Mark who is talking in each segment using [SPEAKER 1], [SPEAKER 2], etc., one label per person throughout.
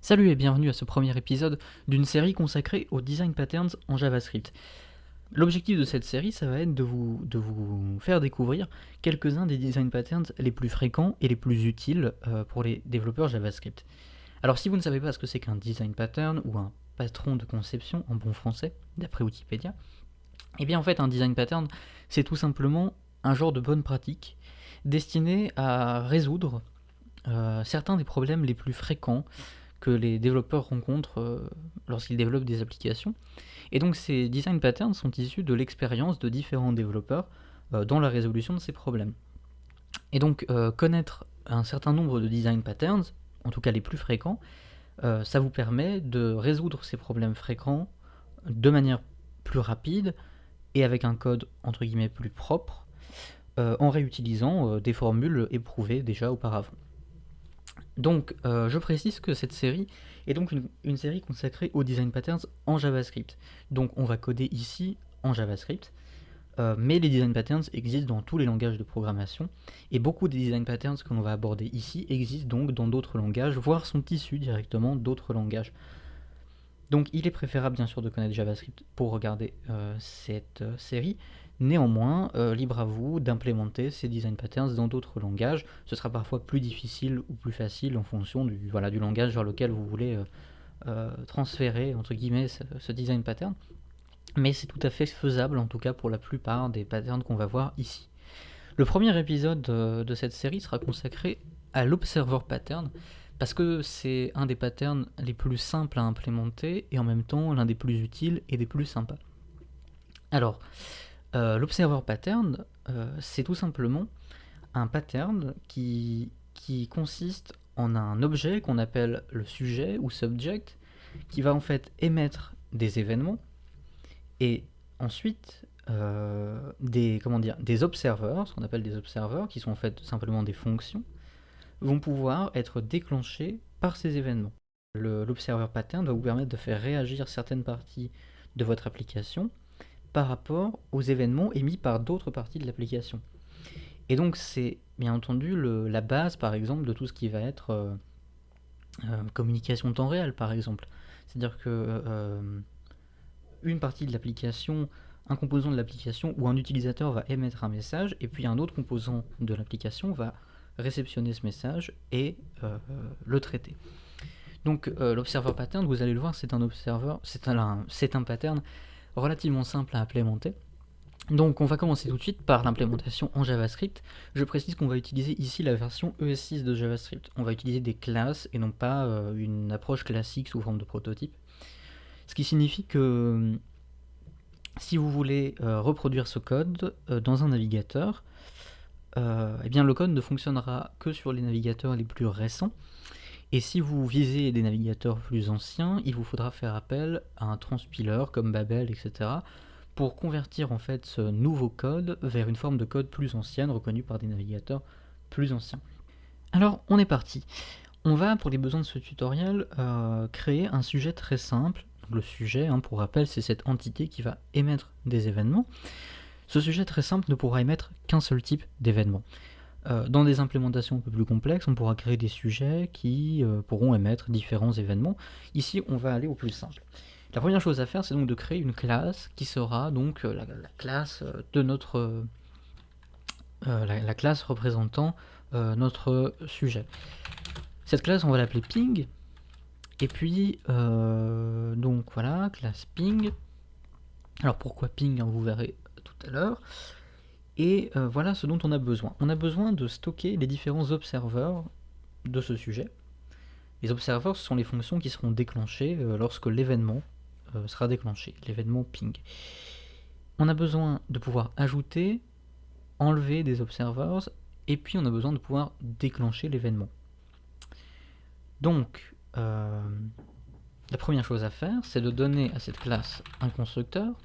[SPEAKER 1] Salut et bienvenue à ce premier épisode d'une série consacrée aux design patterns en JavaScript. L'objectif de cette série, ça va être de vous faire découvrir quelques-uns des design patterns les plus fréquents et les plus utiles pour les développeurs JavaScript. Alors si vous ne savez pas ce que c'est qu'un design pattern ou un patron de conception en bon français, d'après Wikipédia, eh bien en fait un design pattern, c'est tout simplement un genre de bonne pratique destiné à résoudre certains des problèmes les plus fréquents que les développeurs rencontrent lorsqu'ils développent des applications. Et donc ces design patterns sont issus de l'expérience de différents développeurs dans la résolution de ces problèmes. Et donc connaître un certain nombre de design patterns, en tout cas les plus fréquents, ça vous permet de résoudre ces problèmes fréquents de manière plus rapide et avec un code entre guillemets plus propre, en réutilisant des formules éprouvées déjà auparavant. Donc, je précise que cette série est donc une série consacrée aux design patterns en JavaScript. Donc, on va coder ici en JavaScript, mais les design patterns existent dans tous les langages de programmation, et beaucoup des design patterns que l'on va aborder ici existent donc dans d'autres langages, voire sont issus directement d'autres langages. Donc il est préférable bien sûr de connaître JavaScript pour regarder cette série. Néanmoins, libre à vous d'implémenter ces design patterns dans d'autres langages. Ce sera parfois plus difficile ou plus facile en fonction du langage vers lequel vous voulez transférer entre guillemets ce design pattern. Mais c'est tout à fait faisable en tout cas pour la plupart des patterns qu'on va voir ici. Le premier épisode de cette série sera consacré à l'observer pattern, parce que c'est un des patterns les plus simples à implémenter et en même temps l'un des plus utiles et des plus sympas. Alors, l'observer pattern, c'est tout simplement un pattern qui consiste en un objet qu'on appelle le sujet ou subject, qui va en fait émettre des événements et ensuite des observers, ce qu'on appelle des observers, qui sont en fait simplement des fonctions, vont pouvoir être déclenchés par ces événements. L'observer pattern va vous permettre de faire réagir certaines parties de votre application par rapport aux événements émis par d'autres parties de l'application. Et donc c'est bien entendu la base par exemple de tout ce qui va être communication temps réel par exemple. C'est-à-dire que une partie de l'application, un composant de l'application ou un utilisateur va émettre un message et puis un autre composant de l'application va réceptionner ce message et le traiter. Donc l'observer pattern, vous allez le voir, c'est un pattern relativement simple à implémenter. Donc on va commencer tout de suite par l'implémentation en JavaScript. Je précise qu'on va utiliser ici la version ES6 de JavaScript. On va utiliser des classes et non pas une approche classique sous forme de prototype. Ce qui signifie que si vous voulez reproduire ce code dans un navigateur, eh bien le code ne fonctionnera que sur les navigateurs les plus récents. Et si vous visez des navigateurs plus anciens, il vous faudra faire appel à un transpiler comme Babel, etc. pour convertir en fait ce nouveau code vers une forme de code plus ancienne reconnue par des navigateurs plus anciens. Alors on est parti. On va, pour les besoins de ce tutoriel, créer un sujet très simple. Le sujet, pour rappel, c'est cette entité qui va émettre des événements. Ce sujet très simple ne pourra émettre qu'un seul type d'événement. Dans des implémentations un peu plus complexes, on pourra créer des sujets qui pourront émettre différents événements. Ici, on va aller au plus simple. La première chose à faire, c'est donc de créer une classe qui sera donc la classe de notre la classe représentant notre sujet. Cette classe, on va l'appeler ping. Et puis, donc voilà, classe ping. Alors pourquoi ping, vous verrez tout à l'heure. Et voilà ce dont on a besoin. On a besoin de stocker les différents observeurs de ce sujet. Les observeurs, ce sont les fonctions qui seront déclenchées lorsque l'événement sera déclenché, l'événement ping. On a besoin de pouvoir ajouter, enlever des observers, et puis on a besoin de pouvoir déclencher l'événement. Donc, la première chose à faire, c'est de donner à cette classe un constructeur.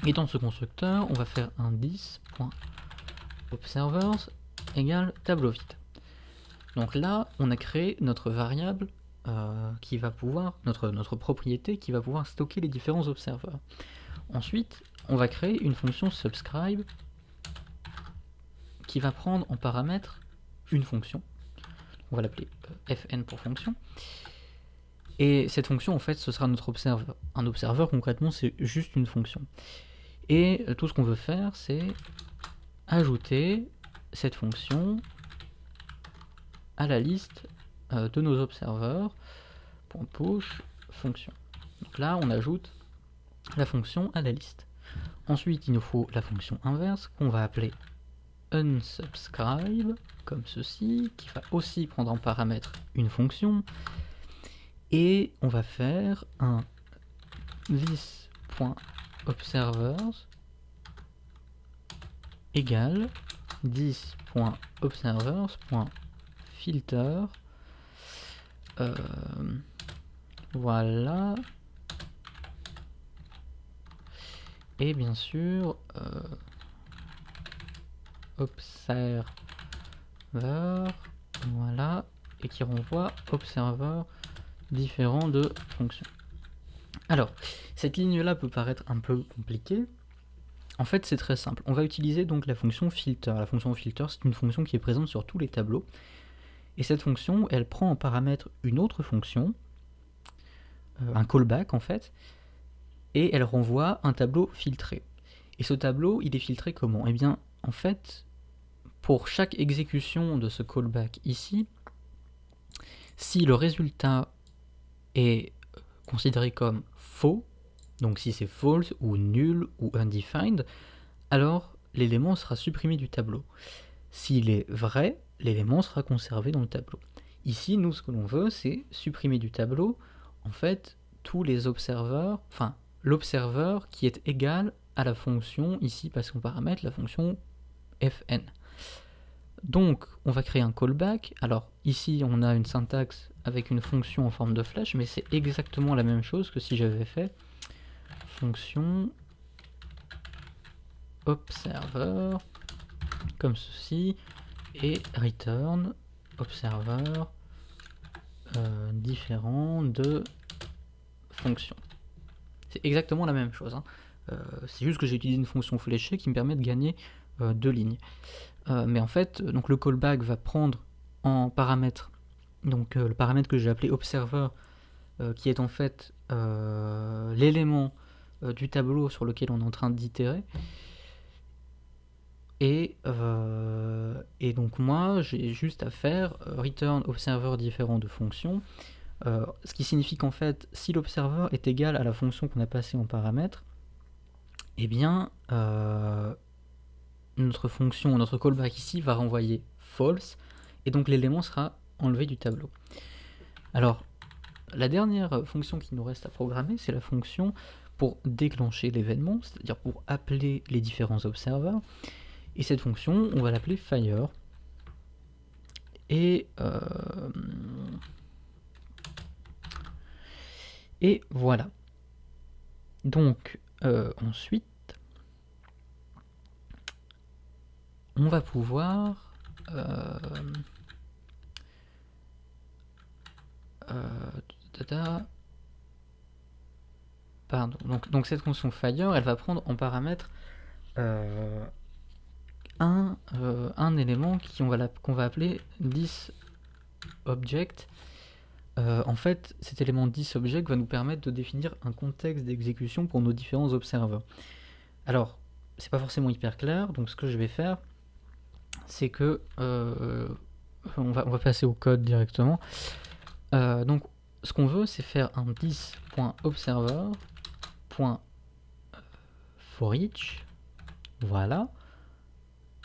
[SPEAKER 1] Et dans ce constructeur, on va faire un dis.observers égale tableau vide. Donc là, on a créé notre variable qui va pouvoir, notre propriété qui va pouvoir stocker les différents observeurs. Ensuite, on va créer une fonction subscribe qui va prendre en paramètre une fonction. on va l'appeler fn pour fonction. Et cette fonction, en fait, ce sera notre observeur. Un observeur, concrètement, c'est juste une fonction. Et tout ce qu'on veut faire, c'est ajouter cette fonction à la liste de nos observeurs, .push fonction. Donc là, on ajoute la fonction à la liste. Ensuite, il nous faut la fonction inverse, qu'on va appeler unsubscribe, comme ceci, qui va aussi prendre en paramètre une fonction. Et on va faire un this.observers égale this.observers.filter. Voilà. Et bien sûr, observer, voilà, et qui renvoie observeur différent de fonction. Alors, cette ligne-là peut paraître un peu compliquée. En fait, c'est très simple. On va utiliser donc la fonction filter. La fonction filter, c'est une fonction qui est présente sur tous les tableaux. Et cette fonction, elle prend en paramètre une autre fonction, un callback en fait, et elle renvoie un tableau filtré. Et ce tableau, il est filtré comment? Eh bien, en fait, pour chaque exécution de ce callback ici, si le résultat est considéré comme faux, donc si c'est false ou nul ou undefined, alors l'élément sera supprimé du tableau. S'il est vrai, l'élément sera conservé dans le tableau. Ici, nous, ce que l'on veut, c'est supprimer du tableau, en fait, tous les observeurs, enfin, l'observeur qui est égal à la fonction, ici, parce qu'on paramètre la fonction fn. Donc, on va créer un callback. Alors, ici, on a une syntaxe avec une fonction en forme de flèche, mais c'est exactement la même chose que si j'avais fait fonction observer, comme ceci, et return observer différent de fonction. C'est exactement la même chose, hein. C'est juste que j'ai utilisé une fonction fléchée qui me permet de gagner 2 lignes. Mais en fait, donc le callback va prendre en paramètre, donc le paramètre que j'ai appelé observer, qui est en fait l'élément du tableau sur lequel on est en train d'itérer. Et donc moi, j'ai juste à faire return observer différent de fonction, ce qui signifie qu'en fait, si l'observeur est égal à la fonction qu'on a passée en paramètre, eh bien, notre fonction, notre callback ici va renvoyer false, et donc l'élément sera enlevé du tableau. Alors, la dernière fonction qui nous reste à programmer, c'est la fonction pour déclencher l'événement, c'est-à-dire pour appeler les différents observeurs. Et cette fonction, on va l'appeler fire. Et voilà. Donc, ensuite, on va pouvoir pardon. Donc cette fonction fire, elle va prendre en paramètre un élément qu'on va appeler thisObject. En fait, cet élément thisObject va nous permettre de définir un contexte d'exécution pour nos différents observeurs. Alors, c'est pas forcément hyper clair, donc ce que je vais faire, c'est que on va passer au code directement. Donc, ce qu'on veut, c'est faire un this.observer.forEach, voilà,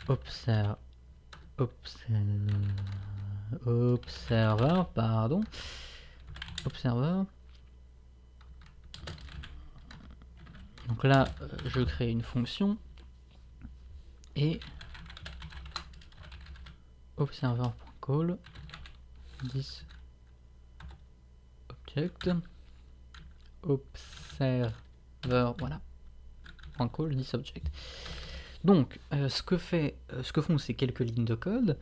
[SPEAKER 1] observer, pardon, observer. Donc là, je crée une fonction et observer.call this object observer, voilà, .call this object. Donc, ce que font ces quelques lignes de code,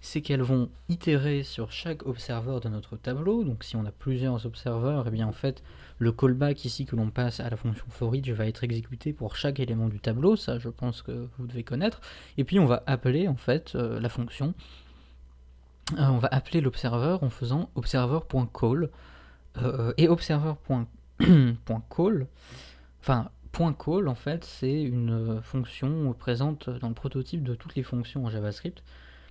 [SPEAKER 1] c'est qu'elles vont itérer sur chaque observeur de notre tableau. Donc si on a plusieurs observeurs, et bien en fait le callback ici que l'on passe à la fonction forEach va être exécuté pour chaque élément du tableau, ça je pense que vous devez connaître. Et puis on va appeler en fait la fonction on va appeler l'observeur en faisant observer.call et observer.call, enfin .call en fait c'est une fonction présente dans le prototype de toutes les fonctions en JavaScript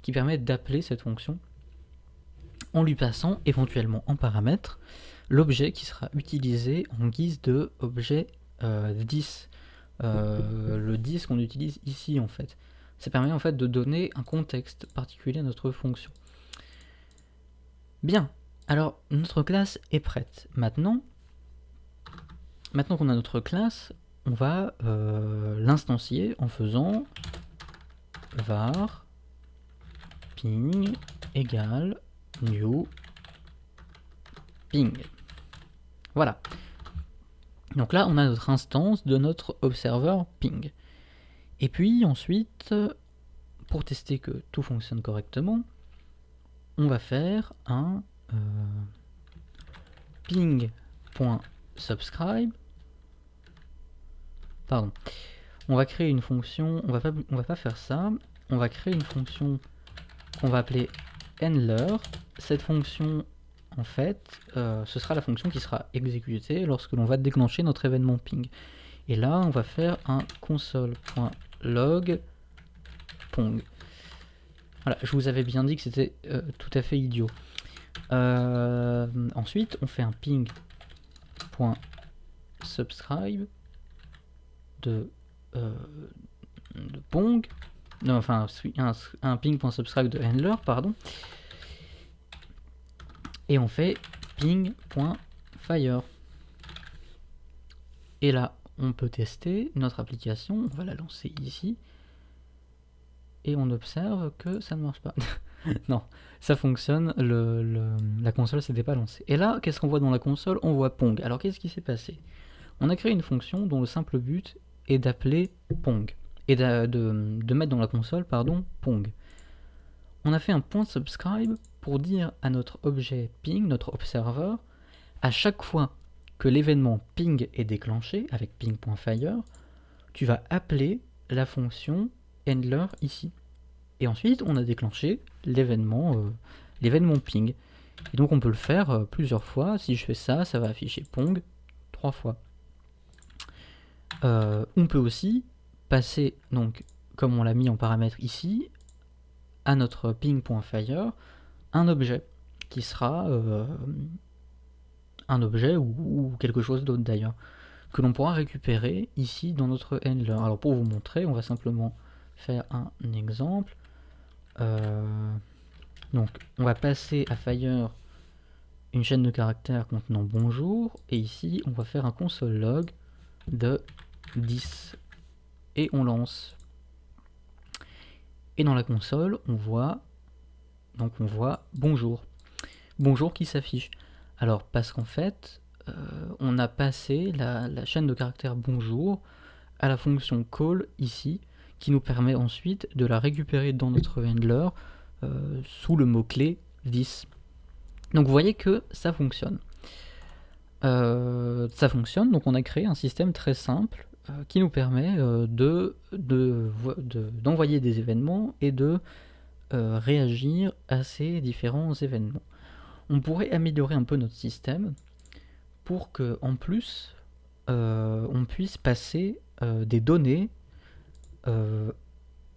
[SPEAKER 1] qui permet d'appeler cette fonction en lui passant éventuellement en paramètre l'objet qui sera utilisé en guise de objet 10. Le 10 qu'on utilise ici en fait. Ça permet en fait de donner un contexte particulier à notre fonction. Bien, alors notre classe est prête. Maintenant qu'on a notre classe, on va l'instancier en faisant var ping égale new ping. Voilà. Donc là, on a notre instance de notre observeur ping. Et puis ensuite, pour tester que tout fonctionne correctement, on va faire un ping.subscribe. Pardon. On va créer une fonction, on va pas faire ça. On va créer une fonction qu'on va appeler handler. Cette fonction, en fait, ce sera la fonction qui sera exécutée lorsque l'on va déclencher notre événement ping. Et là, on va faire un console.log pong. Voilà, je vous avais bien dit que c'était tout à fait idiot. Ensuite, on fait un ping.subscribe de pong. Non, enfin, un ping.subscribe de handler, pardon. Et on fait ping.fire. Et là, on peut tester notre application. On va la lancer ici. Et on observe que ça ne marche pas. Non, ça fonctionne, la console s'était pas lancée. Et là, qu'est-ce qu'on voit dans la console? On voit Pong. Alors qu'est-ce qui s'est passé? On a créé une fonction dont le simple but est d'appeler Pong. Et de mettre dans la console, pardon, Pong. On a fait un point subscribe pour dire à notre objet ping, notre observeur, à chaque fois que l'événement ping est déclenché, avec ping.fire, tu vas appeler la fonction handler ici. Et ensuite, on a déclenché l'événement ping. Et donc, on peut le faire plusieurs fois. Si je fais ça, ça va afficher pong 3 fois. On peut aussi passer, donc, comme on l'a mis en paramètre ici, à notre ping.fire, un objet qui sera un objet ou quelque chose d'autre d'ailleurs, que l'on pourra récupérer ici dans notre handler. Alors, pour vous montrer, on va simplement faire un exemple. Donc on va passer à Fire une chaîne de caractères contenant bonjour, et ici on va faire un console log de 10 et on lance. Et dans la console on voit bonjour qui s'affiche. Alors parce qu'en fait on a passé la chaîne de caractères bonjour à la fonction call ici, qui nous permet ensuite de la récupérer dans notre handler sous le mot-clé 10. Donc vous voyez que ça fonctionne. Donc on a créé un système très simple qui nous permet d'envoyer des événements et de réagir à ces différents événements. On pourrait améliorer un peu notre système pour que, en plus, on puisse passer des données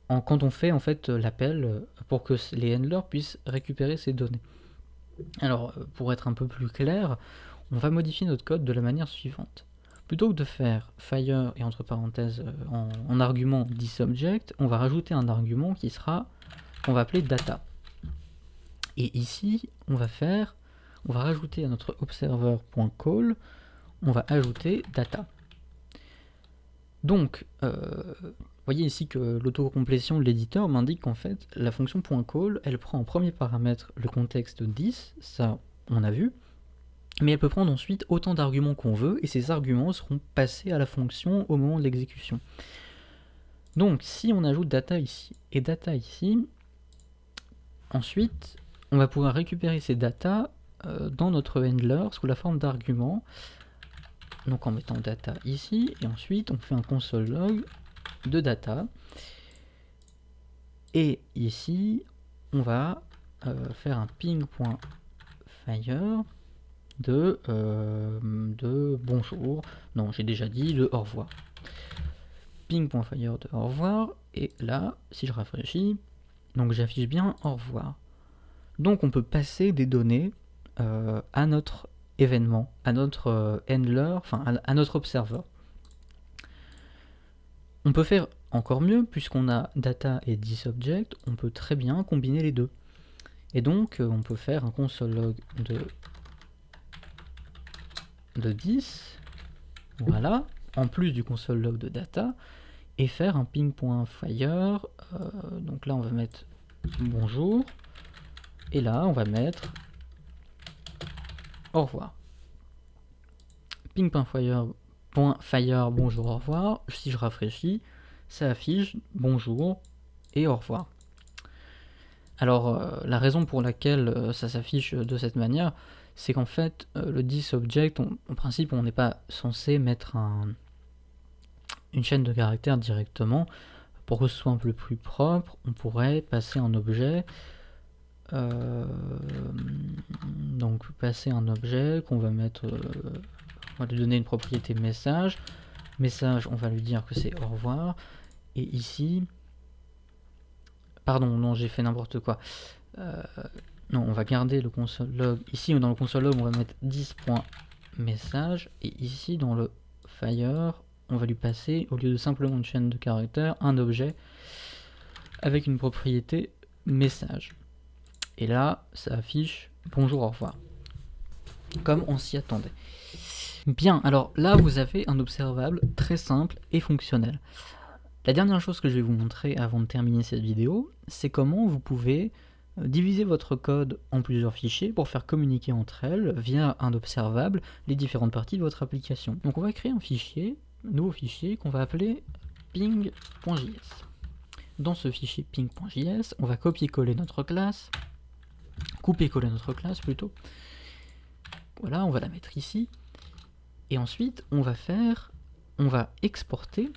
[SPEAKER 1] quand on fait en fait l'appel pour que les handlers puissent récupérer ces données. Alors pour être un peu plus clair, on va modifier notre code de la manière suivante. Plutôt que de faire fire et entre parenthèses en argument thisObject, on va rajouter un argument qu'on va appeler data. Et ici, on va rajouter à notre observer.call, on va ajouter data. Donc, voyez ici que l'autocomplétion de l'éditeur m'indique qu'en fait, la fonction .call, elle prend en premier paramètre le contexte 10, ça on a vu, mais elle peut prendre ensuite autant d'arguments qu'on veut, et ces arguments seront passés à la fonction au moment de l'exécution. Donc, si on ajoute data ici, et data ici, ensuite, on va pouvoir récupérer ces data dans notre handler sous la forme d'arguments, donc en mettant data ici, et ensuite on fait un console log de data, et ici on va faire un ping.fire de bonjour. Non, j'ai déjà dit de au revoir. Ping.fire de au revoir. Et là, si je rafraîchis, donc j'affiche bien au revoir. Donc on peut passer des données à notre événement, à notre handler, enfin à notre observer. On peut faire encore mieux, puisqu'on a data et 10 objects, on peut très bien combiner les deux. Et donc on peut faire un console log de 10, voilà, en plus du console log de data, et faire un ping.fire, donc là on va mettre bonjour, et là on va mettre au revoir. Ping.fire bonjour au revoir, si je rafraîchis, ça affiche bonjour et au revoir. Alors la raison pour laquelle ça s'affiche de cette manière, c'est qu'en fait le 10 object, en principe on n'est pas censé mettre une chaîne de caractères directement. Pour que ce soit un peu plus propre, on pourrait passer un objet, donc passer un objet qu'on va mettre, on va lui donner une propriété message, on va lui dire que c'est au revoir, et ici, pardon, non, j'ai fait n'importe quoi, non, on va garder le console log, ici dans le console log on va mettre 10.message, et ici dans le fire, on va lui passer, au lieu de simplement une chaîne de caractères, un objet avec une propriété message. Et là, ça affiche bonjour, au revoir. Comme on s'y attendait. Bien, alors là, vous avez un observable très simple et fonctionnel. La dernière chose que je vais vous montrer avant de terminer cette vidéo, c'est comment vous pouvez diviser votre code en plusieurs fichiers pour faire communiquer entre elles, via un observable, les différentes parties de votre application. Donc on va créer un fichier, un nouveau fichier qu'on va appeler ping.js. Dans ce fichier ping.js, on va copier-coller notre classe, couper-coller notre classe plutôt. Voilà, on va la mettre ici. Et ensuite, on va exporter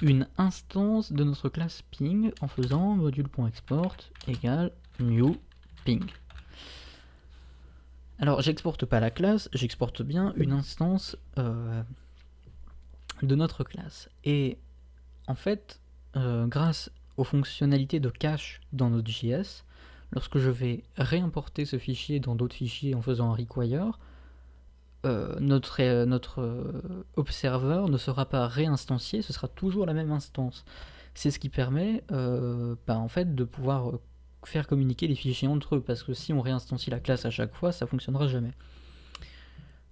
[SPEAKER 1] une instance de notre classe ping en faisant module.export égale new ping. Alors, j'exporte pas la classe, j'exporte bien une instance de notre classe. Et en fait, grâce aux fonctionnalités de cache dans Node.js, lorsque je vais réimporter ce fichier dans d'autres fichiers en faisant un require, notre observer ne sera pas réinstancié, ce sera toujours la même instance. C'est ce qui permet en fait, de pouvoir faire communiquer les fichiers entre eux, parce que si on réinstancie la classe à chaque fois, ça ne fonctionnera jamais.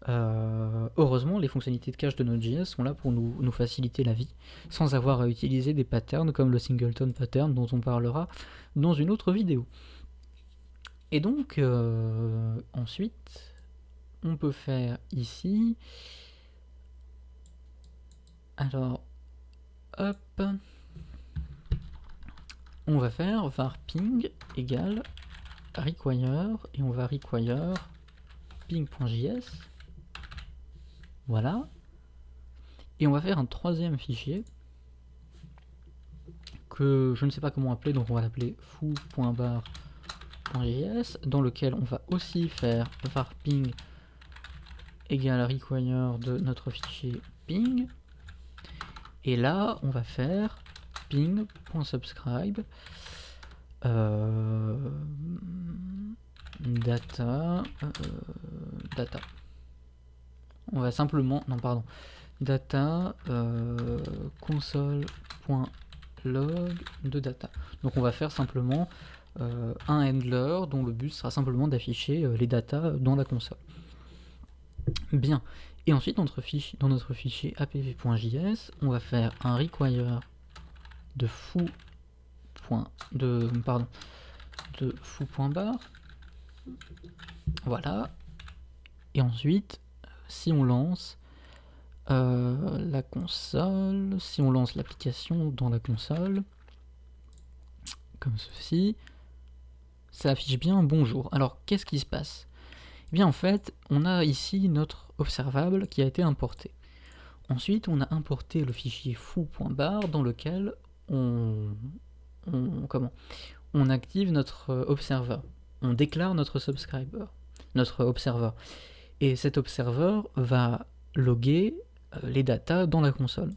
[SPEAKER 1] Heureusement, les fonctionnalités de cache de Node.js sont là pour nous faciliter la vie, sans avoir à utiliser des patterns comme le singleton pattern dont on parlera dans une autre vidéo. Et donc, ensuite, on peut faire ici, alors, hop, on va faire var ping égale require, et on va require ping.js. Voilà. Et on va faire un troisième fichier que je ne sais pas comment appeler, donc on va l'appeler foo.bar.js, dans lequel on va aussi faire var ping égale require de notre fichier ping. Et là, on va faire ping.subscribe data. On va simplement, non pardon, data console.log de data. Donc on va faire simplement un handler dont le but sera simplement d'afficher les datas dans la console. Bien. Et ensuite, dans notre fichier app.js, on va faire un require de foo.bar. Voilà. Et ensuite, si on lance la console, si on lance l'application dans la console, comme ceci, ça affiche bien bonjour. Alors, qu'est-ce qui se passe ? Eh bien, en fait, on a ici notre observable qui a été importé. Ensuite, on a importé le fichier foo.bar dans lequel on on active notre observer. On déclare notre observer. Et cet observer va loguer les datas dans la console.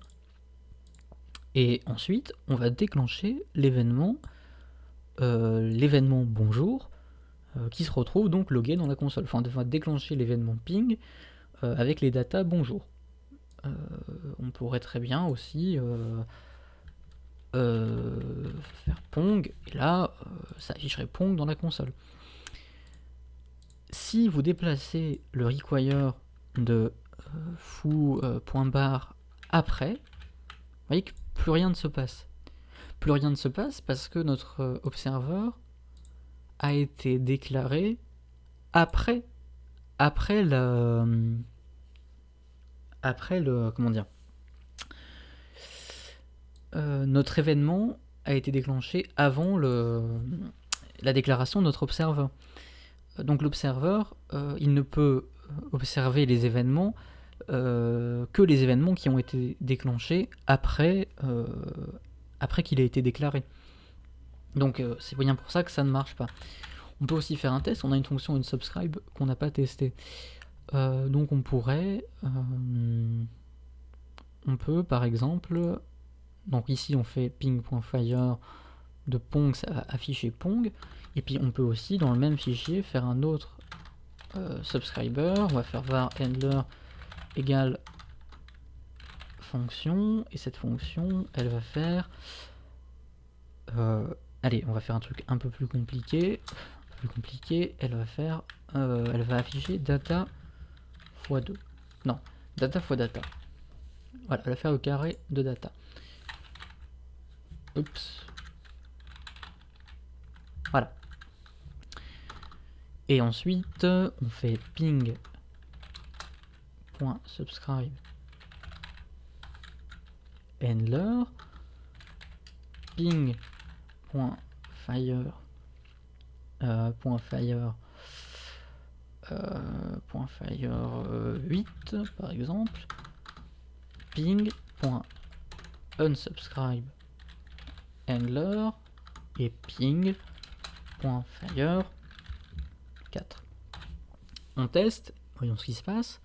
[SPEAKER 1] Et ensuite, on va déclencher l'événement bonjour qui se retrouve donc logué dans la console. Enfin, on va déclencher l'événement ping avec les datas bonjour. On pourrait très bien aussi faire pong, et là, ça afficherait pong dans la console. Si vous déplacez le require de foo.bar après, vous voyez que plus rien ne se passe. Plus rien ne se passe parce que notre observer a été déclaré après le comment dire, notre événement a été déclenché avant la déclaration de notre observer. Donc l'observeur, il ne peut observer les événements que les événements qui ont été déclenchés après qu'il ait été déclaré. Donc c'est bien pour ça que ça ne marche pas. On peut aussi faire un test, on a une fonction unsubscribe qu'on n'a pas testée. Donc on peut par exemple, donc ici on fait ping.fire de pong, ça va afficher pong, et puis on peut aussi dans le même fichier faire un autre subscriber. On va faire var handler égale fonction, et cette fonction elle va faire allez, on va faire un truc un peu plus compliqué, elle va afficher data x 2, non, data x data, voilà, elle va faire le carré de data. Oups, voilà. Et ensuite on fait ping.subscribe handler ping.fire .fire 8 par exemple, ping.unsubscribe handler et ping.fire 4. On teste, voyons ce qui se passe.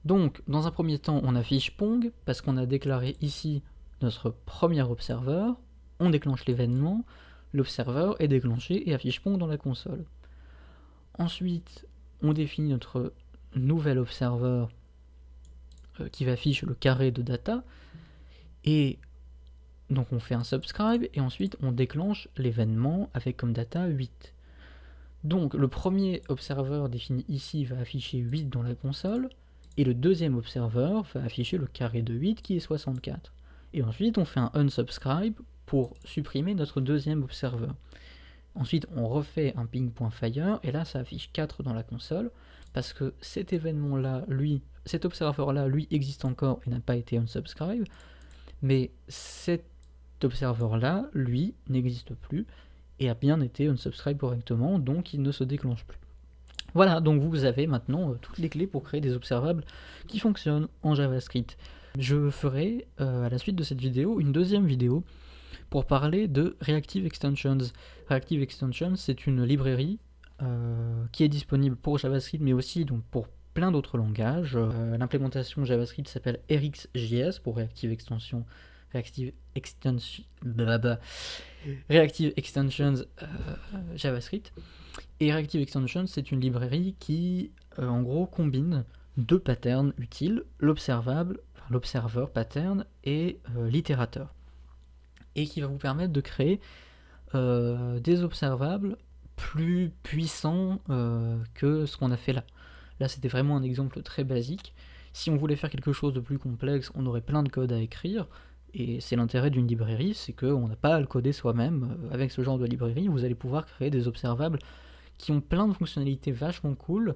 [SPEAKER 1] Donc dans un premier temps on affiche pong parce qu'on a déclaré ici notre premier observer, on déclenche l'événement, l'observer est déclenché et affiche pong dans la console. Ensuite on définit notre nouvel observer qui va afficher le carré de data, et donc on fait un subscribe et ensuite on déclenche l'événement avec comme data 8. Donc le premier observer défini ici va afficher 8 dans la console, et le deuxième observer va afficher le carré de 8 qui est 64. Et ensuite on fait un unsubscribe pour supprimer notre deuxième observer. Ensuite on refait un ping.fire, et là ça affiche 4 dans la console, parce que cet événement-là, cet observer-là, lui, existe encore et n'a pas été unsubscribe, mais cet observer-là, lui, n'existe plus et a bien été unsubscribe correctement, donc il ne se déclenche plus. Voilà, donc vous avez maintenant toutes les clés pour créer des observables qui fonctionnent en JavaScript. Je ferai à la suite de cette vidéo une deuxième vidéo pour parler de Reactive Extensions. Reactive Extensions, c'est une librairie qui est disponible pour JavaScript, mais aussi donc, pour plein d'autres langages. L'implémentation JavaScript s'appelle RxJS pour Reactive Extensions JavaScript. Et Reactive Extensions, c'est une librairie qui, en gros, combine deux patterns utiles, l'observer pattern et l'itérateur, et qui va vous permettre de créer des observables plus puissants que ce qu'on a fait là. Là, c'était vraiment un exemple très basique. Si on voulait faire quelque chose de plus complexe, on aurait plein de code à écrire, et c'est l'intérêt d'une librairie, c'est qu'on n'a pas à le coder soi-même. Avec ce genre de librairie, vous allez pouvoir créer des observables qui ont plein de fonctionnalités vachement cool.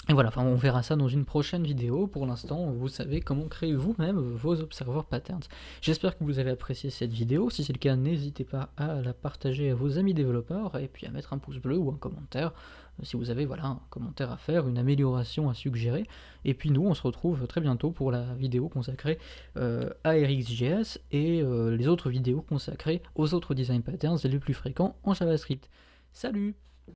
[SPEAKER 1] Et voilà, enfin, on verra ça dans une prochaine vidéo. Pour l'instant, vous savez comment créer vous-même vos observer patterns. J'espère que vous avez apprécié cette vidéo. Si c'est le cas, n'hésitez pas à la partager à vos amis développeurs et puis à mettre un pouce bleu ou un commentaire si vous avez voilà, un commentaire à faire, une amélioration à suggérer. Et puis nous, on se retrouve très bientôt pour la vidéo consacrée à RxJS et les autres vidéos consacrées aux autres design patterns les plus fréquents en JavaScript. Salut!